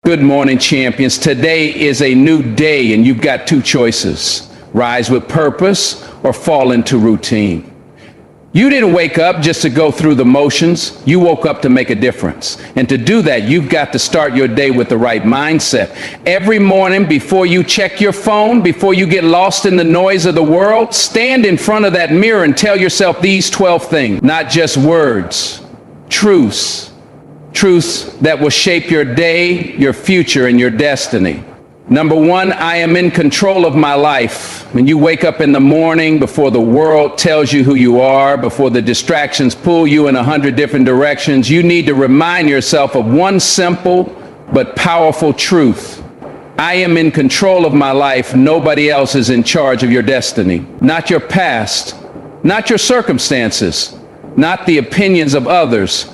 Good morning, champions. Today is a new day, and you've got two choices: rise with purpose or fall into routine. You didn't wake up just to go through the motions. You woke up to make a difference. And to do that, you've got to start your day with the right mindset. Every morning, before you check your phone, before you get lost in the noise of the world, stand in front of that mirror and tell yourself these 12 things, not just words, truths that will shape your day, your future, and your destiny. Number one, I am in control of my life. When you wake up in the morning, before the world tells you who you are, before the distractions pull you in 100 different directions, you need to remind yourself of one simple but powerful truth. I am in control of my life. Nobody else is in charge of your destiny. Not your past, not your circumstances, not the opinions of others.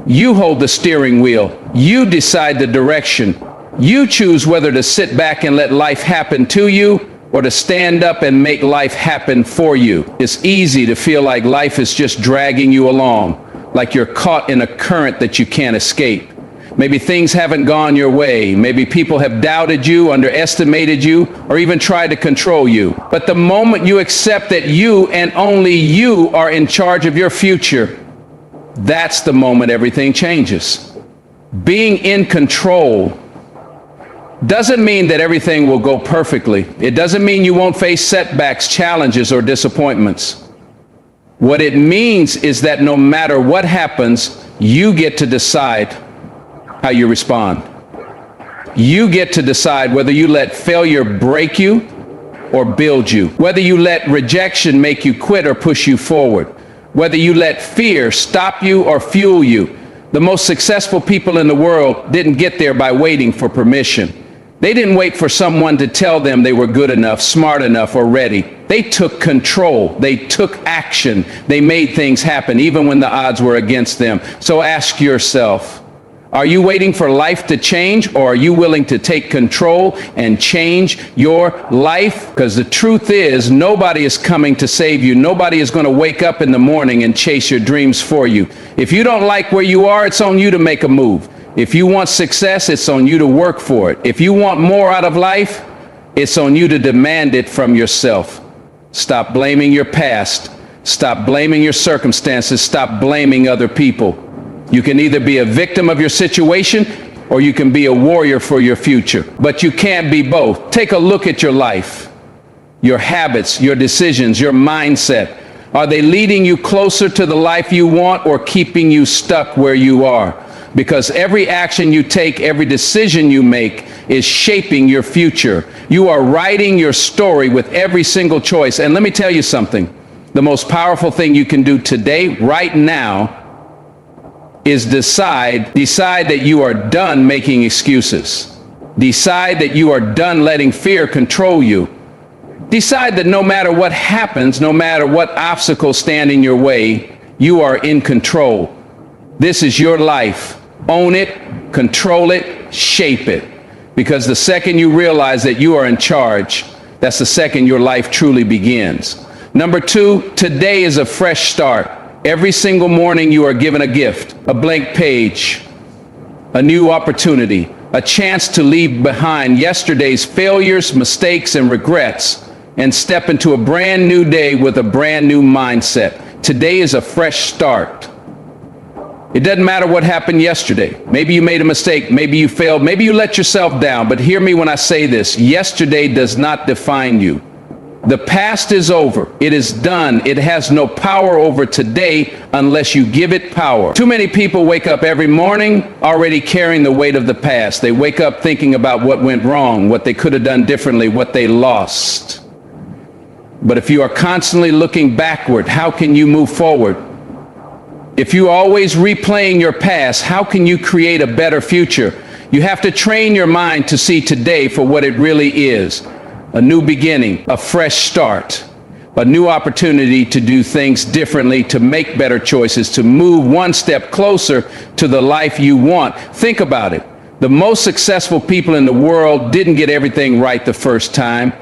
You hold the steering wheel. You decide the direction. You choose whether to sit back and let life happen to you or to stand up and make life happen for you. It's easy to feel like life is just dragging you along, like you're caught in a current that you can't escape. Maybe things haven't gone your way. Maybe people have doubted you, underestimated you, or even tried to control you. But the moment you accept that you and only you are in charge of your future, that's the moment everything changes. Being in control doesn't mean that everything will go perfectly. It doesn't mean you won't face setbacks, challenges, or disappointments. What it means is that no matter what happens, you get to decide how you respond. You get to decide whether you let failure break you or build you, whether you let rejection make you quit or push you forward, whether you let fear stop you or fuel you. The most successful people in the world didn't get there by waiting for permission. They didn't wait for someone to tell them they were good enough, smart enough, or ready. They took control. They took action. They made things happen, even when the odds were against them. So ask yourself, are you waiting for life to change, or are you willing to take control and change your life? Because the truth is, nobody is coming to save you. Nobody is going to wake up in the morning and chase your dreams for you. If you don't like where you are, it's on you to make a move. If you want success, it's on you to work for it. If you want more out of life, it's on you to demand it from yourself. Stop blaming your past. Stop blaming your circumstances. Stop blaming other people. You can either be a victim of your situation or you can be a warrior for your future. But you can't be both. Take a look at your life, your habits, your decisions, your mindset. Are they leading you closer to the life you want or keeping you stuck where you are? Because every action you take, every decision you make is shaping your future. You are writing your story with every single choice. And let me tell you something. The most powerful thing you can do today, right now, is decide that you are done making excuses. Decide that you are done letting fear control you. Decide that no matter what happens, no matter what obstacles stand in your way, you are in control. This is your life. Own it, control it, shape it. Because the second you realize that you are in charge, that's the second your life truly begins. Number two, today is a fresh start. Every single morning you are given a gift, a blank page, a new opportunity, a chance to leave behind yesterday's failures, mistakes, and regrets, and step into a brand new day with a brand new mindset. Today is a fresh start. It doesn't matter what happened yesterday. Maybe you made a mistake. Maybe you failed. Maybe you let yourself down. But hear me when I say this. Yesterday does not define you. The past is over. It is done. It has no power over today unless you give it power. Too many people wake up every morning already carrying the weight of the past. They wake up thinking about what went wrong, what they could have done differently, what they lost. But if you are constantly looking backward, how can you move forward? If you're always replaying your past, how can you create a better future? You have to train your mind to see today for what it really is. A new beginning, a fresh start, a new opportunity to do things differently, to make better choices, to move one step closer to the life you want. Think about it. The most successful people in the world didn't get everything right the first time.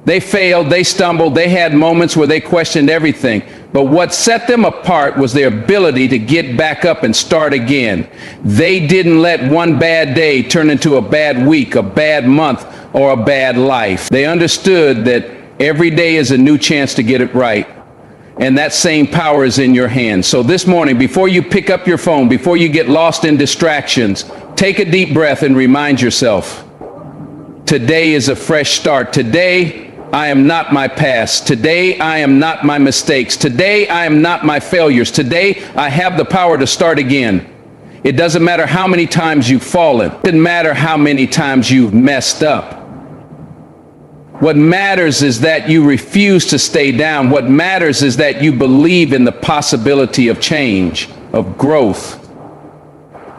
They failed, they stumbled, they had moments where they questioned everything. But what set them apart was their ability to get back up and start again. They didn't let one bad day turn into a bad week, a bad month, or a bad life. They understood that every day is a new chance to get it right. And that same power is in your hands. So this morning, before you pick up your phone, before you get lost in distractions, take a deep breath and remind yourself, today is a fresh start. Today, I am not my past. Today, I am not my mistakes. Today, I am not my failures. Today, I have the power to start again. It doesn't matter how many times you've fallen. It doesn't matter how many times you've messed up. What matters is that you refuse to stay down. What matters is that you believe in the possibility of change, of growth,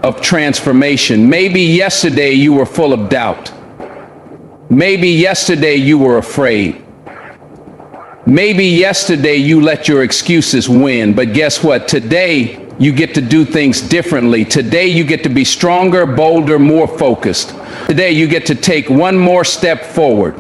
of transformation. Maybe yesterday you were full of doubt. Maybe yesterday you were afraid. Maybe yesterday you let your excuses win. But guess what? Today you get to do things differently. Today you get to be stronger, bolder, more focused. Today you get to take one more step forward.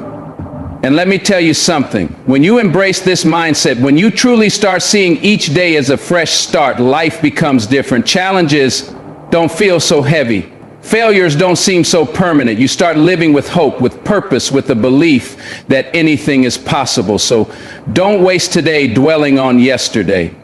And let me tell you something. When you embrace this mindset, when you truly start seeing each day as a fresh start, life becomes different. Challenges don't feel so heavy. Failures don't seem so permanent. You start living with hope, with purpose, with the belief that anything is possible. So don't waste today dwelling on yesterday.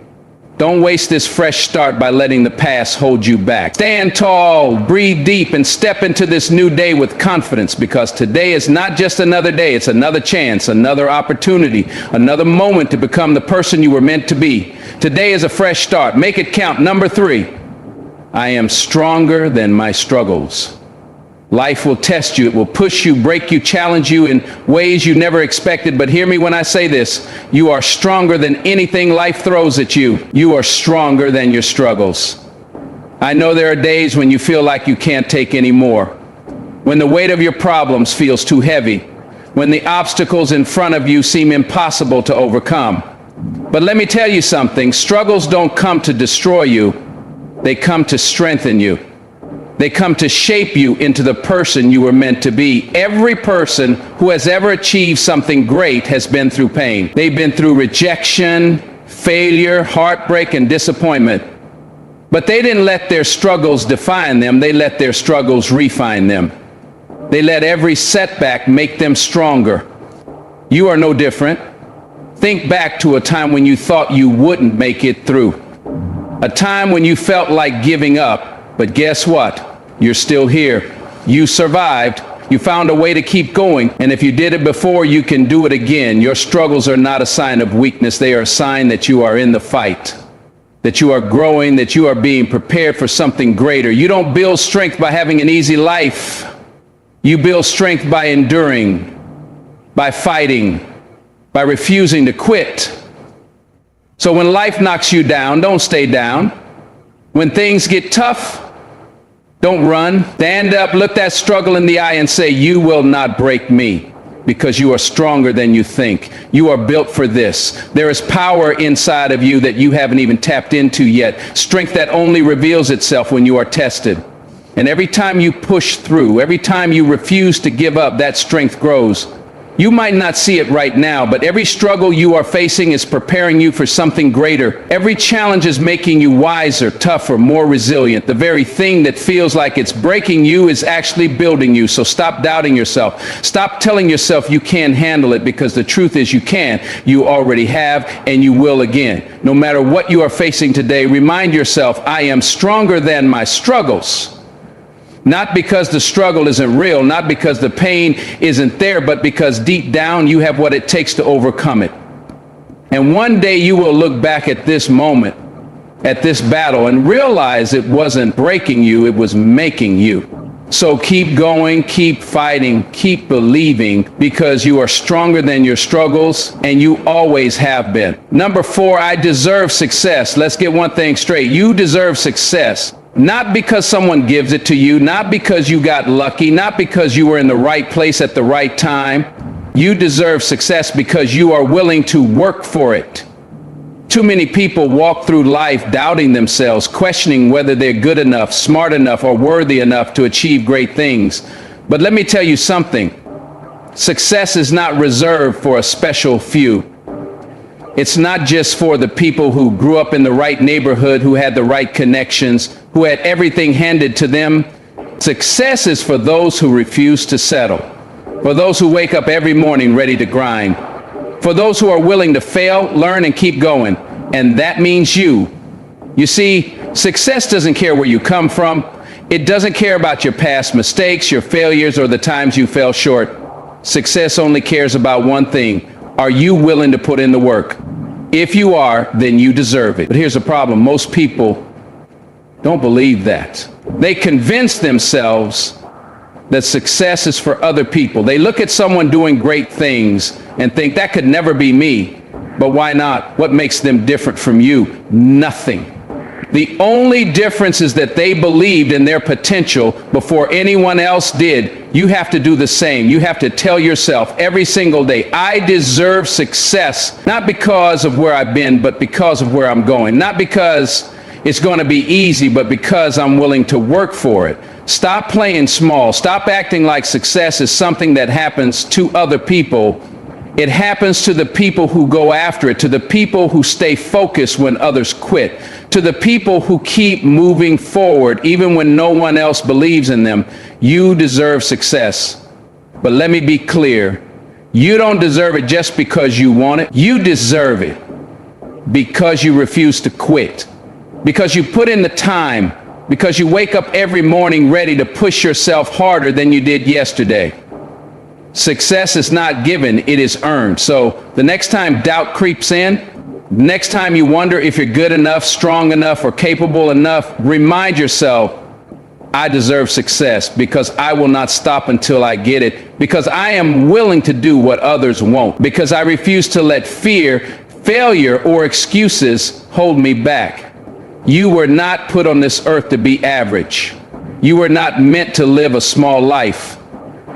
Don't waste this fresh start by letting the past hold you back. Stand tall, breathe deep, and step into this new day with confidence, because today is not just another day. It's another chance, another opportunity, another moment to become the person you were meant to be. Today is a fresh start. Make it count. Number 3. I am stronger than my struggles. Life will test you. It will push you, break you, challenge you in ways you never expected. But hear me when I say this. You are stronger than anything life throws at you. You are stronger than your struggles. I know there are days when you feel like you can't take any more, when the weight of your problems feels too heavy, when the obstacles in front of you seem impossible to overcome. But let me tell you something. Struggles don't come to destroy you. They come to strengthen you. They come to shape you into the person you were meant to be. Every person who has ever achieved something great has been through pain. They've been through rejection, failure, heartbreak, and disappointment. But they didn't let their struggles define them. They let their struggles refine them. They let every setback make them stronger. You are no different. Think back to a time when you thought you wouldn't make it through. A time when you felt like giving up, but guess what? You're still here. You survived. You found a way to keep going. And if you did it before, you can do it again. Your struggles are not a sign of weakness. They are a sign that you are in the fight, that you are growing, that you are being prepared for something greater. You don't build strength by having an easy life. You build strength by enduring, by fighting, by refusing to quit. So when life knocks you down, don't stay down. When things get tough, don't run. Stand up, look that struggle in the eye and say, you will not break me, because you are stronger than you think. You are built for this. There is power inside of you that you haven't even tapped into yet. Strength that only reveals itself when you are tested. And every time you push through, every time you refuse to give up, that strength grows. You might not see it right now, but every struggle you are facing is preparing you for something greater. Every challenge is making you wiser, tougher, more resilient. The very thing that feels like it's breaking you is actually building you. So stop doubting yourself. Stop telling yourself you can't handle it, because the truth is you can. You already have, and you will again. No matter what you are facing today, remind yourself, I am stronger than my struggles. Not because the struggle isn't real, not because the pain isn't there, but because deep down you have what it takes to overcome it. And one day you will look back at this moment, at this battle, and realize it wasn't breaking you, it was making you. So keep going, keep fighting, keep believing, because you are stronger than your struggles, and you always have been. Number 4, I deserve success. Let's get one thing straight. You deserve success. Not because someone gives it to you, not because you got lucky, not because you were in the right place at the right time. You deserve success because you are willing to work for it. Too many people walk through life doubting themselves, questioning whether they're good enough, smart enough, or worthy enough to achieve great things. But let me tell you something. Success is not reserved for a special few. It's not just for the people who grew up in the right neighborhood, who had the right connections, who had everything handed to them. Success is for those who refuse to settle, for those who wake up every morning ready to grind, for those who are willing to fail, learn, and keep going. And that means you. You see, success doesn't care where you come from. It doesn't care about your past mistakes, your failures, or the times you fell short. Success only cares about one thing. Are you willing to put in the work? If you are, then you deserve it. But here's the problem. Most people don't believe that. They convince themselves that success is for other people. They look at someone doing great things and think that could never be me. But why not? What makes them different from you? Nothing. The only difference is that they believed in their potential before anyone else did. You have to do the same. You have to tell yourself every single day, I deserve success, not because of where I've been, but because of where I'm going. Not because it's going to be easy, but because I'm willing to work for it. Stop playing small. Stop acting like success is something that happens to other people. It happens to the people who go after it, to the people who stay focused when others quit, to the people who keep moving forward even when no one else believes in them. You deserve success. But let me be clear. You don't deserve it just because you want it. You deserve it because you refuse to quit, because you put in the time, because you wake up every morning ready to push yourself harder than you did yesterday. Success is not given, it is earned. So the next time doubt creeps in, next time you wonder if you're good enough, strong enough, or capable enough, remind yourself, I deserve success because I will not stop until I get it, because I am willing to do what others won't, because I refuse to let fear, failure, or excuses hold me back. You were not put on this earth to be average. You were not meant to live a small life.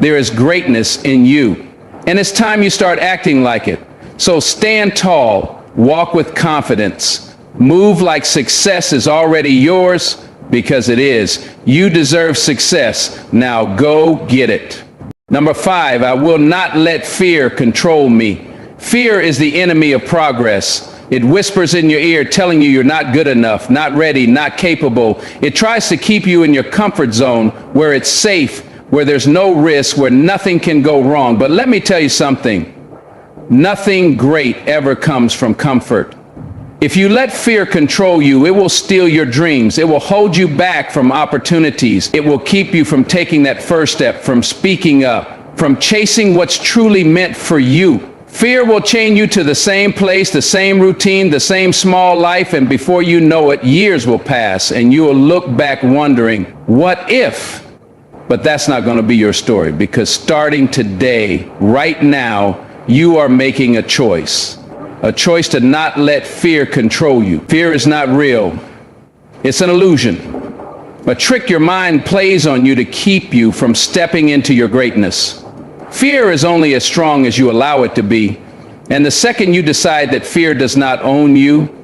There is greatness in you, and it's time you start acting like it. So stand tall, walk with confidence, move like success is already yours, because it is. You deserve success. Now go get it. Number 5, I will not let fear control me. Fear is the enemy of progress. It whispers in your ear telling you you're not good enough, not ready, not capable. It tries to keep you in your comfort zone where it's safe, where there's no risk, where nothing can go wrong. But let me tell you something. Nothing great ever comes from comfort. If you let fear control you, it will steal your dreams. It will hold you back from opportunities. It will keep you from taking that first step, from speaking up, from chasing what's truly meant for you. Fear will chain you to the same place, the same routine, the same small life, and before you know it, years will pass, and you will look back wondering, what if? But that's not going to be your story, because starting today, right now, you are making a choice to not let fear control you. Fear is not real. It's an illusion, a trick your mind plays on you to keep you from stepping into your greatness. Fear is only as strong as you allow it to be, and the second you decide that fear does not own you,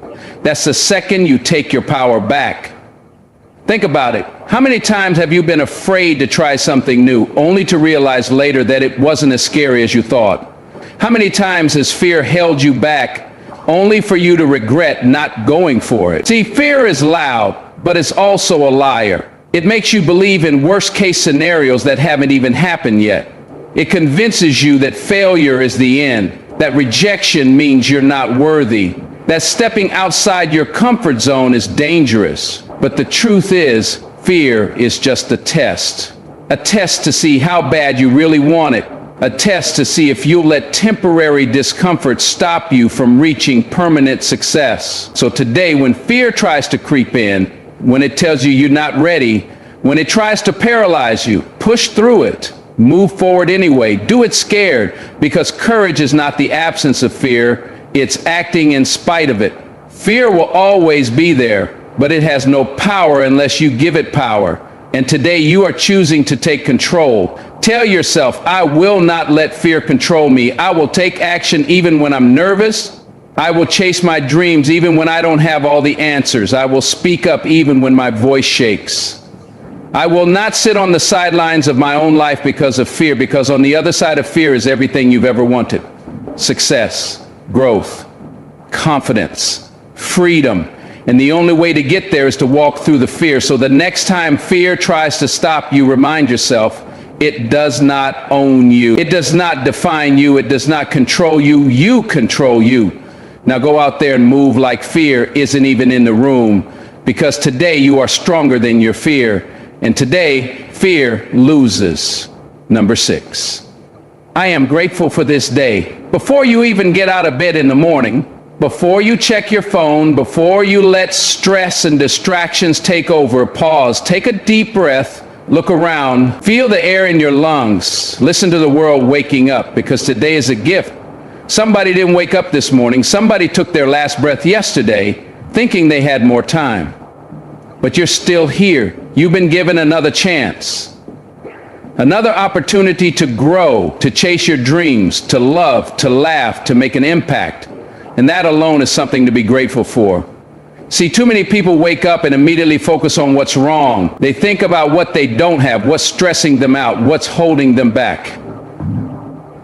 that's the second you take your power back. Think about it. How many times have you been afraid to try something new, only to realize later that it wasn't as scary as you thought? How many times has fear held you back, only for you to regret not going for it? See, fear is loud, but it's also a liar. It makes you believe in worst-case scenarios that haven't even happened yet. It convinces you that failure is the end, that rejection means you're not worthy, that stepping outside your comfort zone is dangerous. But the truth is, fear is just a test to see how bad you really want it, a test to see if you'll let temporary discomfort stop you from reaching permanent success. So today, when fear tries to creep in, when it tells you you're not ready, when it tries to paralyze you, push through it. Move forward anyway. Do it scared, because courage is not the absence of fear. It's acting in spite of it. Fear will always be there, but it has no power unless you give it power. And today you are choosing to take control. Tell yourself, I will not let fear control me. I will take action even when I'm nervous. I will chase my dreams even when I don't have all the answers. I will speak up even when my voice shakes. I will not sit on the sidelines of my own life because of fear, because on the other side of fear is everything you've ever wanted. Success, growth, confidence, freedom. And the only way to get there is to walk through the fear. So the next time fear tries to stop you, remind yourself, it does not own you. It does not define you. It does not control you. You control you. Now go out there and move like fear isn't even in the room, because today you are stronger than your fear. And today, fear loses. Number 6. I am grateful for this day. Before you even get out of bed in the morning, before you check your phone, before you let stress and distractions take over, pause, take a deep breath, look around, feel the air in your lungs, listen to the world waking up, because today is a gift. Somebody didn't wake up this morning. Somebody took their last breath yesterday thinking they had more time. But you're still here. You've been given another chance, another opportunity to grow, to chase your dreams, to love, to laugh, to make an impact. And that alone is something to be grateful for. See, too many people wake up and immediately focus on what's wrong. They think about what they don't have, what's stressing them out, what's holding them back.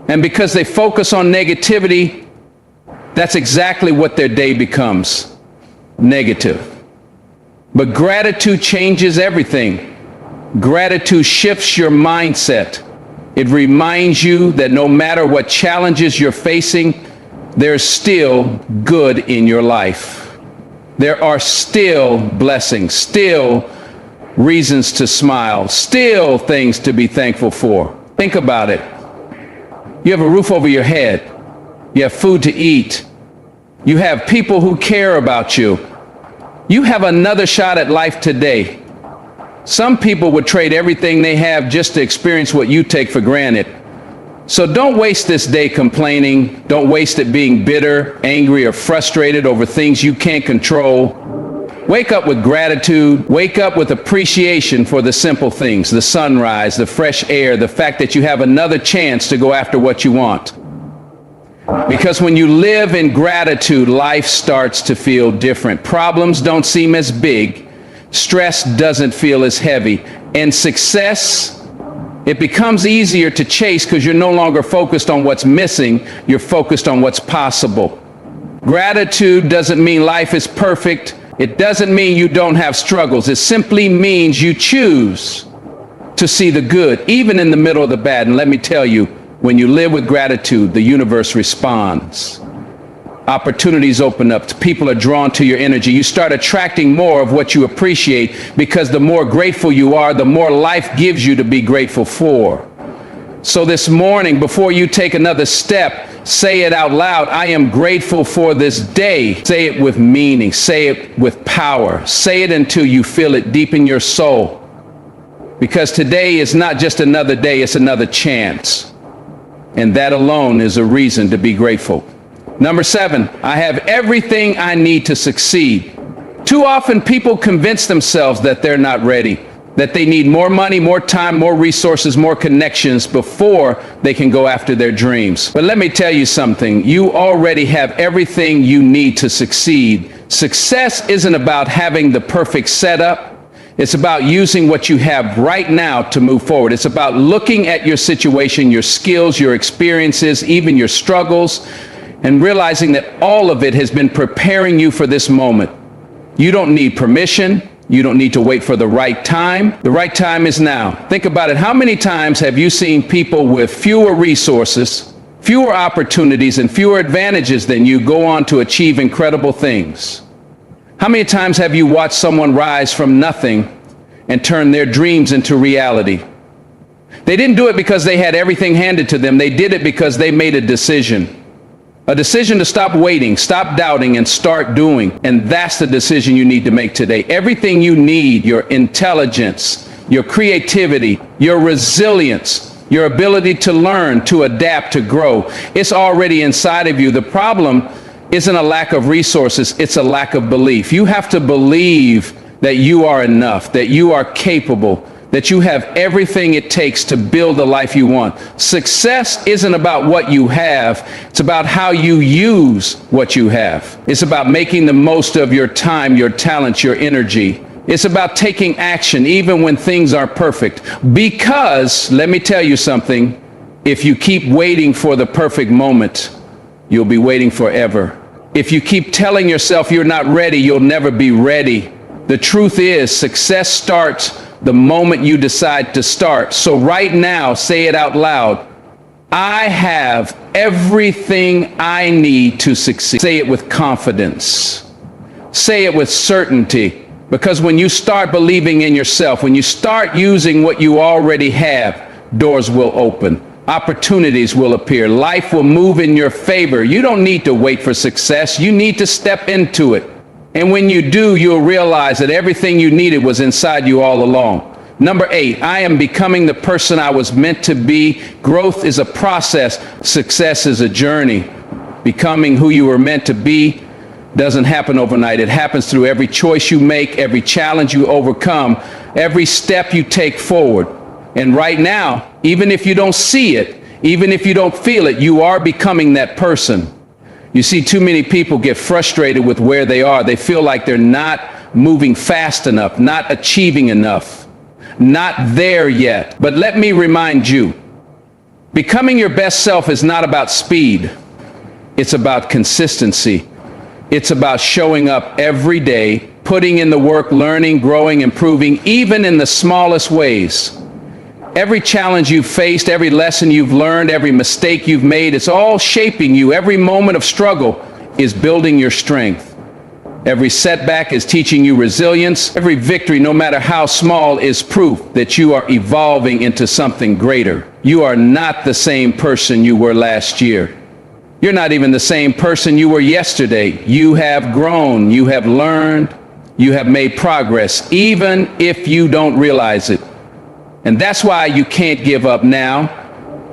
And because they focus on negativity, that's exactly what their day becomes, negative. But gratitude changes everything. Gratitude shifts your mindset. It reminds you that no matter what challenges you're facing, there's still good in your life. There are still blessings, still reasons to smile, still things to be thankful for. Think about it. You have a roof over your head. You have food to eat. You have people who care about you. You have another shot at life today. Some people would trade everything they have just to experience what you take for granted. So don't waste this day complaining. Don't waste it being bitter, angry, or frustrated over things you can't control. Wake up with gratitude. Wake up with appreciation for the simple things, the sunrise, the fresh air, the fact that you have another chance to go after what you want. Because when you live in gratitude, life starts to feel different. Problems don't seem as big. Stress doesn't feel as heavy. And success, it becomes easier to chase because you're no longer focused on what's missing. You're focused on what's possible. Gratitude doesn't mean life is perfect. It doesn't mean you don't have struggles. It simply means you choose to see the good, even in the middle of the bad. And let me tell you, when you live with gratitude, the universe responds. Opportunities open up. People are drawn to your energy. You start attracting more of what you appreciate, because the more grateful you are, the more life gives you to be grateful for. So this morning, before you take another step, say it out loud. I am grateful for this day. Say it with meaning. Say it with power. Say it until you feel it deep in your soul. Because today is not just another day, it's another chance. And that alone is a reason to be grateful. Number 7, I have everything I need to succeed. Too often people convince themselves that they're not ready, that they need more money, more time, more resources, more connections before they can go after their dreams. But let me tell you something. You already have everything you need to succeed. Success isn't about having the perfect setup. It's about using what you have right now to move forward. It's about looking at your situation, your skills, your experiences, even your struggles, and realizing that all of it has been preparing you for this moment. You don't need permission. You don't need to wait for the right time. The right time is now. Think about it. How many times have you seen people with fewer resources, fewer opportunities, and fewer advantages than you go on to achieve incredible things? How many times have you watched someone rise from nothing and turn their dreams into reality? They didn't do it because they had everything handed to them. They did it because they made a decision. A decision to stop waiting, stop doubting, and start doing. And that's the decision you need to make today. Everything you need, your intelligence, your creativity, your resilience, your ability to learn, to adapt, to grow, it's already inside of you. The problem isn't a lack of resources, it's a lack of belief. You have to believe that you are enough, that you are capable, that you have everything it takes to build the life you want. Success isn't about what you have, it's about how you use what you have. It's about making the most of your time, your talents, your energy. It's about taking action even when things aren't perfect. Because, let me tell you something, if you keep waiting for the perfect moment, you'll be waiting forever. If you keep telling yourself you're not ready, you'll never be ready. The truth is, success starts the moment you decide to start. So right now, say it out loud. I have everything I need to succeed. Say it with confidence. Say it with certainty. Because when you start believing in yourself, when you start using what you already have, doors will open. Opportunities will appear. Life will move in your favor. You don't need to wait for success. You need to step into it. And when you do, you'll realize that everything you needed was inside you all along. Number 8, I am becoming the person I was meant to be. Growth is a process. Success is a journey. Becoming who you were meant to be doesn't happen overnight. It happens through every choice you make, every challenge you overcome, every step you take forward. And right now, even if you don't see it, even if you don't feel it, you are becoming that person. You see, too many people get frustrated with where they are. They feel like they're not moving fast enough, not achieving enough, not there yet. But let me remind you, becoming your best self is not about speed. It's about consistency. It's about showing up every day, putting in the work, learning, growing, improving, even in the smallest ways. Every challenge you've faced, every lesson you've learned, every mistake you've made, it's all shaping you. Every moment of struggle is building your strength. Every setback is teaching you resilience. Every victory, no matter how small, is proof that you are evolving into something greater. You are not the same person you were last year. You're not even the same person you were yesterday. You have grown, you have learned, you have made progress, even if you don't realize it. And that's why you can't give up now.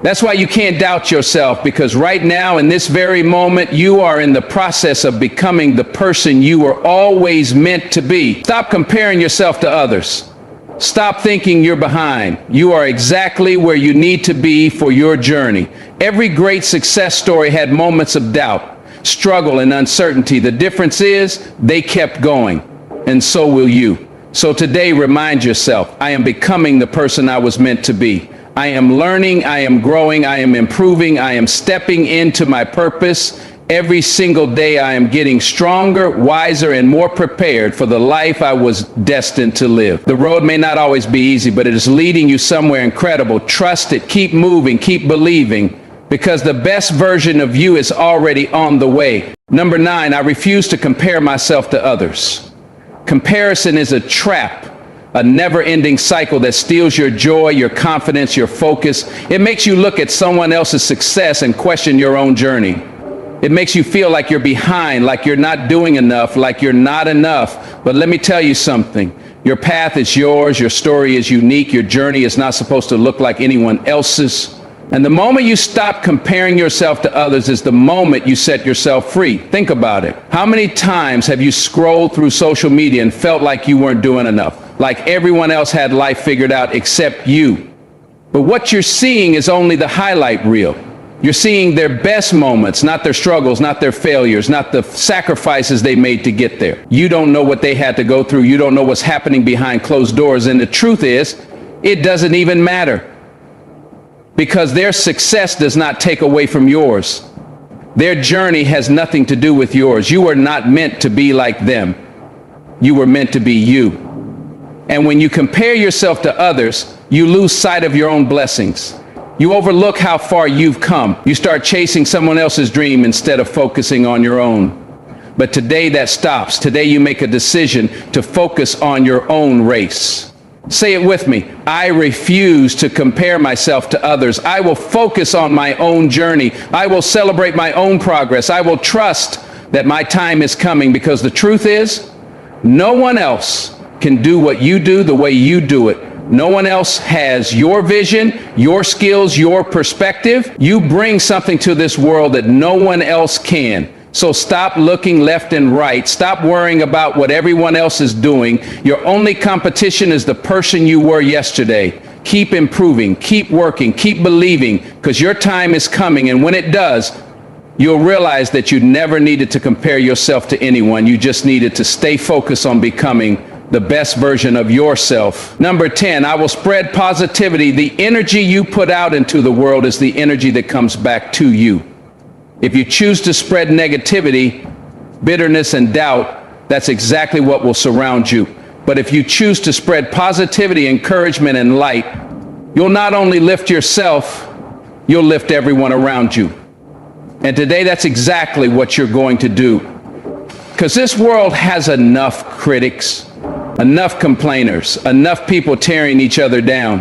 That's why you can't doubt yourself, because right now, in this very moment, you are in the process of becoming the person you were always meant to be. Stop comparing yourself to others. Stop thinking you're behind. You are exactly where you need to be for your journey. Every great success story had moments of doubt, struggle, and uncertainty. The difference is they kept going, and so will you. So today, remind yourself, I am becoming the person I was meant to be. I am learning, I am growing, I am improving, I am stepping into my purpose. Every single day I am getting stronger, wiser, and more prepared for the life I was destined to live. The road may not always be easy, but it is leading you somewhere incredible. Trust it, keep moving, keep believing, because the best version of you is already on the way. Number 9, I refuse to compare myself to others. Comparison is a trap, a never-ending cycle that steals your joy, your confidence, your focus. It makes you look at someone else's success and question your own journey. It makes you feel like you're behind, like you're not doing enough, like you're not enough. But let me tell you something. Your path is yours. Your story is unique. Your journey is not supposed to look like anyone else's. And the moment you stop comparing yourself to others is the moment you set yourself free. Think about it. How many times have you scrolled through social media and felt like you weren't doing enough, like everyone else had life figured out except you? But what you're seeing is only the highlight reel. You're seeing their best moments, not their struggles, not their failures, not the sacrifices they made to get there. You don't know what they had to go through. You don't know what's happening behind closed doors. And the truth is, it doesn't even matter. Because their success does not take away from yours. Their journey has nothing to do with yours. You were not meant to be like them. You were meant to be you. And when you compare yourself to others, you lose sight of your own blessings. You overlook how far you've come. You start chasing someone else's dream instead of focusing on your own. But today that stops. Today you make a decision to focus on your own race. Say it with me. I refuse to compare myself to others. I will focus on my own journey. I will celebrate my own progress. I will trust that my time is coming, because the truth is, no one else can do what you do the way you do it. No one else has your vision, your skills, your perspective. You bring something to this world that no one else can. So stop looking left and right. Stop worrying about what everyone else is doing. Your only competition is the person you were yesterday. Keep improving, keep working, keep believing, because your time is coming. And when it does, you'll realize that you never needed to compare yourself to anyone. You just needed to stay focused on becoming the best version of yourself. Number 10, I will spread positivity. The energy you put out into the world is the energy that comes back to you. If you choose to spread negativity, bitterness, and doubt, that's exactly what will surround you. But if you choose to spread positivity, encouragement, and light, you'll not only lift yourself, you'll lift everyone around you. And today, that's exactly what you're going to do. Because this world has enough critics, enough complainers, enough people tearing each other down.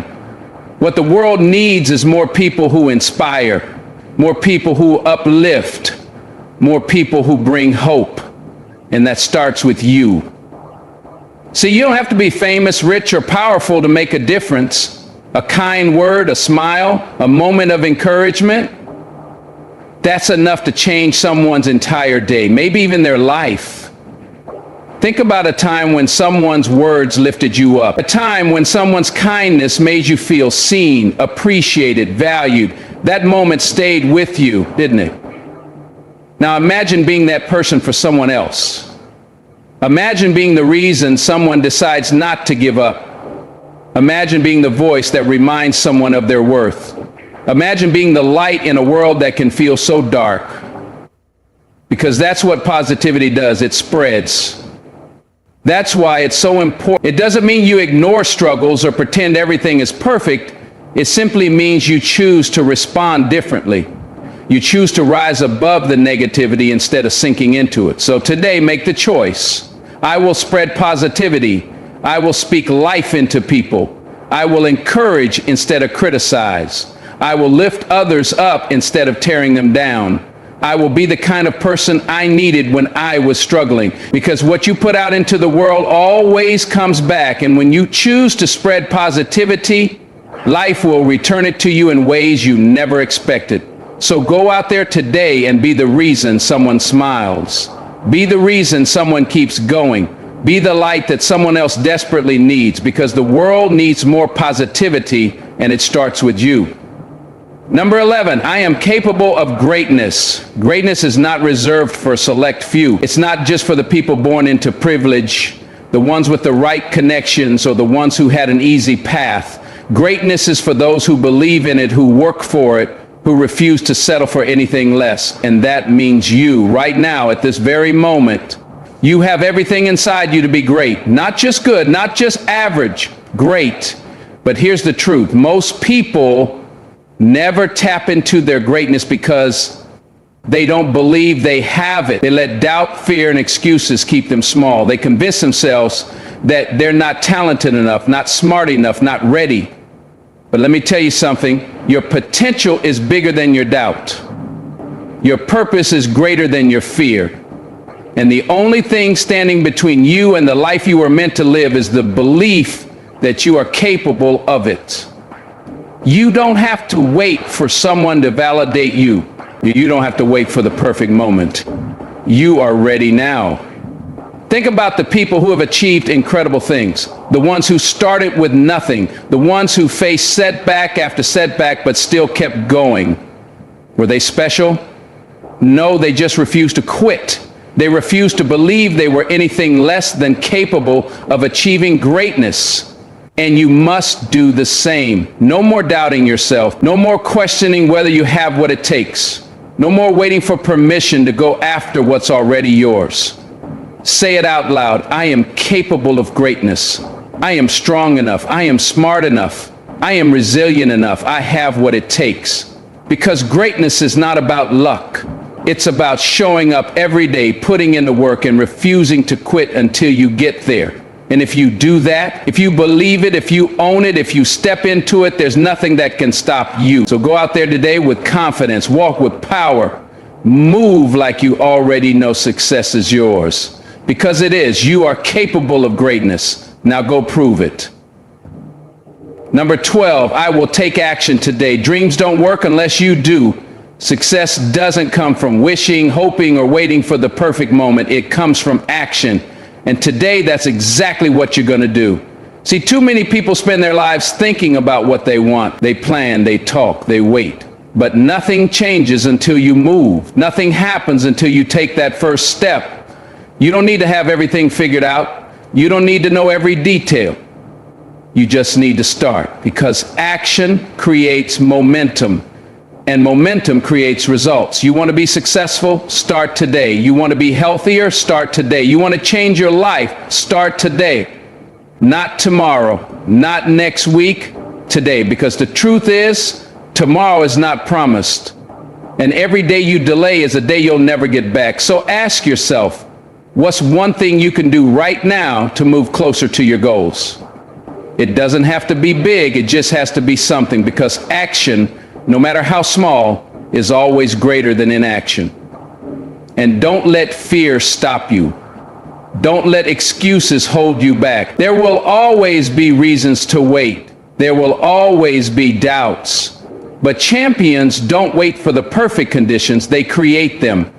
What the world needs is more people who inspire, more people who uplift, more people who bring hope. And that starts with you. See, you don't have to be famous, rich, or powerful to make a difference. A kind word, a smile, a moment of encouragement, that's enough to change someone's entire day, maybe even their life. Think about a time when someone's words lifted you up, a time when someone's kindness made you feel seen, appreciated, valued. That moment stayed with you, didn't it? Now imagine being that person for someone else. Imagine being the reason someone decides not to give up. Imagine being the voice that reminds someone of their worth. Imagine being the light in a world that can feel so dark. Because that's what positivity does, it spreads. That's why it's so important. It doesn't mean you ignore struggles or pretend everything is perfect. It simply means you choose to respond differently. You choose to rise above the negativity instead of sinking into it. So today, make the choice. I will spread positivity. I will speak life into people. I will encourage instead of criticize. I will lift others up instead of tearing them down. I will be the kind of person I needed when I was struggling. Because what you put out into the world always comes back. And when you choose to spread positivity, life will return it to you in ways you never expected. So go out there today and be the reason someone smiles. Be the reason someone keeps going. Be the light that someone else desperately needs, because the world needs more positivity, and it starts with you. Number 11, I am capable of greatness. Greatness is not reserved for a select few. It's not just for the people born into privilege, the ones with the right connections, or the ones who had an easy path. Greatness is for those who believe in it, who work for it, who refuse to settle for anything less. And that means you. Right now, at this very moment, you have everything inside you to be great. Not just good, not just average, great. But here's the truth. Most people never tap into their greatness because they don't believe they have it. They let doubt, fear, and excuses keep them small. They convince themselves that they're not talented enough, not smart enough, not ready. But let me tell you something. Your potential is bigger than your doubt. Your purpose is greater than your fear. And the only thing standing between you and the life you were meant to live is the belief that you are capable of it. You don't have to wait for someone to validate you. You don't have to wait for the perfect moment. You are ready now. Think about the people who have achieved incredible things. The ones who started with nothing. The ones who faced setback after setback but still kept going. Were they special? No, they just refused to quit. They refused to believe they were anything less than capable of achieving greatness. And you must do the same. No more doubting yourself. No more questioning whether you have what it takes. No more waiting for permission to go after what's already yours. Say it out loud. I am capable of greatness. I am strong enough. I am smart enough. I am resilient enough. I have what it takes. Because greatness is not about luck. It's about showing up every day, putting in the work, and refusing to quit until you get there. And if you do that, if you believe it, if you own it, if you step into it, there's nothing that can stop you. So go out there today with confidence, walk with power, move like you already know success is yours. Because it is. You are capable of greatness. Now go prove it. Number 12, I will take action today. Dreams don't work unless you do. Success doesn't come from wishing, hoping, or waiting for the perfect moment. It comes from action. And today, that's exactly what you're going to do. See, too many people spend their lives thinking about what they want. They plan, they talk, they wait. But nothing changes until you move. Nothing happens until you take that first step. You don't need to have everything figured out. You don't need to know every detail. You just need to start, because action creates momentum. And momentum creates results. You want to be successful? Start today. You want to be healthier? Start today. You want to change your life? Start today. Not tomorrow, not next week, today. Because the truth is, tomorrow is not promised. And every day you delay is a day you'll never get back. So ask yourself, what's one thing you can do right now to move closer to your goals? It doesn't have to be big, it just has to be something, because action, no matter how small, is always greater than inaction. And don't let fear stop you. Don't let excuses hold you back. There will always be reasons to wait. There will always be doubts. But champions don't wait for the perfect conditions, they create them.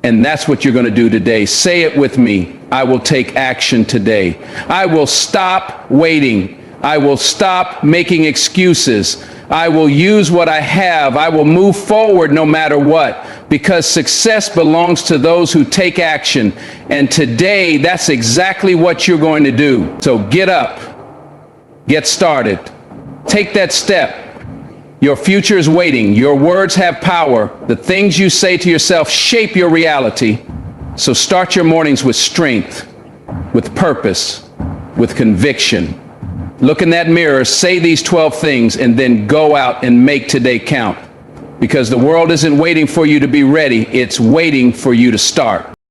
And that's what you're going to do today. Say it with me. I will take action today. I will stop waiting. I will stop making excuses. I will use what I have. I will move forward no matter what, because success belongs to those who take action. And today, that's exactly what you're going to do. So get up, get started, take that step. Your future is waiting. Your words have power. The things you say to yourself shape your reality. So start your mornings with strength, with purpose, with conviction. Look in that mirror, say these 12 things, and then go out and make today count. Because the world isn't waiting for you to be ready, it's waiting for you to start.